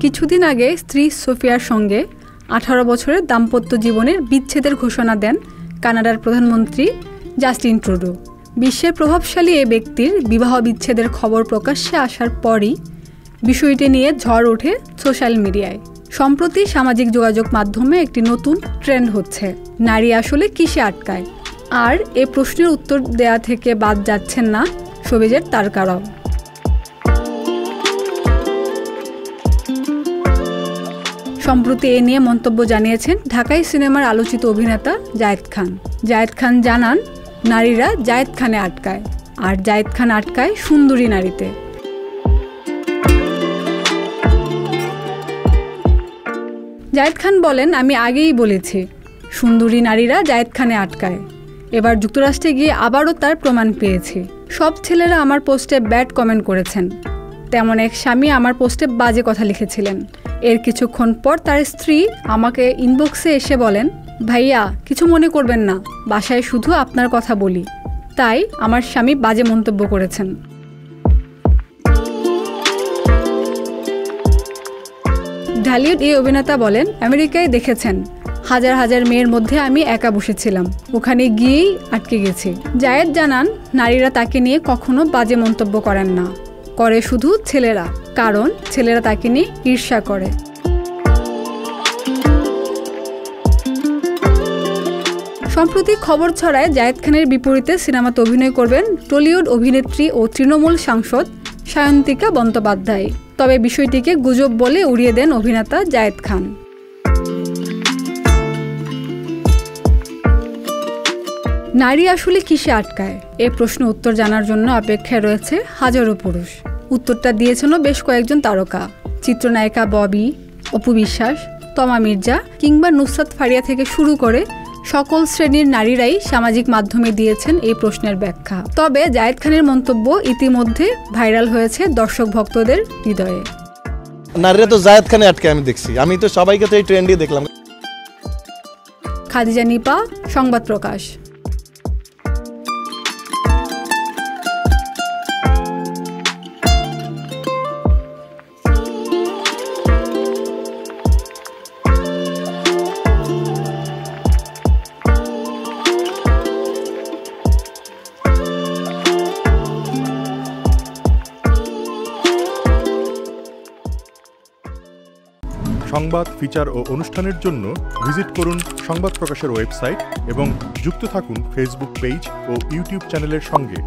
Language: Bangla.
কিছুদিন আগে স্ত্রী সোফিয়ার সঙ্গে 18 বছরের দাম্পত্য জীবনের বিচ্ছেদের ঘোষণা দেন কানাডার প্রধানমন্ত্রী জাস্টিন ট্রুডো। বিশ্বের প্রভাবশালী এই ব্যক্তির বিবাহ বিচ্ছেদের খবর প্রকাশ্যে আসার পরই বিষয়টি নিয়ে ঝড় ওঠে সোশ্যাল মিডিয়ায়। সম্প্রতি সামাজিক যোগাযোগ মাধ্যমে একটি নতুন ট্রেন্ড হচ্ছে, নারী আসলে কিসে আটকায়। আর এ প্রশ্নের উত্তর দেয়া থেকে বাদ যাচ্ছেন না শোবিজের তারকারাও। সম্প্রতি এ নিয়ে মন্তব্য জানিয়েছেন ঢাকাই সিনেমার আলোচিত অভিনেতা জায়েদ খান। জায়েদ খান জানান, নারীরা জায়েদ খানে আটকায়, আর জায়েদ খান আটকায় সুন্দরী নারীতে। জায়েদ খান বলেন, আমি আগেই বলেছি সুন্দরী নারীরা জায়েদ খানে আটকায়। এবার যুক্তরাষ্ট্রে গিয়ে আবারও তার প্রমাণ পেয়েছি। সব ছেলেরা আমার পোস্টে ব্যাড কমেন্ট করেছেন। তেমন এক স্বামী আমার পোস্টে বাজে কথা লিখেছিলেন। এর কিছুক্ষণ পর তার স্ত্রী আমাকে ইনবক্সে এসে বলেন, ভাইয়া কিছু মনে করবেন না, বাসায় শুধু আপনার কথা বলি। তাই আমার স্বামী বাজে মন্তব্য করেছেন। ঢালিউড এই অভিনেতা বলেন, আমেরিকায় দেখেছেন হাজার হাজার মেয়ের মধ্যে আমি একা বসেছিলাম, ওখানে গিয়েই আটকে গেছি। জায়েদ জানান, নারীরা তাকে নিয়ে কখনো বাজে মন্তব্য করেন না, করে শুধু ছেলেরা, কারণ ছেলেরা তাকে নিয়ে ঈর্ষা করে। সম্প্রতি খবর ছড়ায় জায়েদ খানের বিপরীতে সিনেমাতে অভিনয় করবেন টলিউড অভিনেত্রী ও তৃণমূল সাংসদ সায়ন্তিকা বন্দ্যোপাধ্যায়। তবে বিষয়টিকে গুজব বলে উড়িয়ে দেন অভিনেতা জায়েদ খান। নারী আসলে কিসে আটকায়, এ প্রশ্ন উত্তর জানার জন্য অপেক্ষায় রয়েছে হাজারো পুরুষ। উত্তরটা দিয়েছেনও বেশ কয়েকজন তারকা। চিত্রনায়িকা ববি, অপু বিশ্বাস, তমা মির্জা কিংবা নুসরাত ফারিয়া থেকে শুরু করে সকল শ্রেণীর নারীরাই সামাজিক মাধ্যমে দিয়েছেন এই প্রশ্নের ব্যাখ্যা। তবে জায়েদ খানের মন্তব্য ইতিমধ্যে ভাইরাল হয়েছে দর্শক ভক্তদের হৃদয়ে। নারীরা তো জায়েদ খানে আটকে, আমি দেখছি, আমি তো সবাইকে তো এই ট্রেন্ডই দেখলাম। খাদিজা নিপা, সংবাদ প্রকাশ। সংবাদ, ফিচার ও অনুষ্ঠানের জন্য ভিজিট করুন সংবাদ প্রকাশের ওয়েবসাইট এবং যুক্ত থাকুন ফেসবুক পেজ ও ইউটিউব চ্যানেলের সঙ্গে।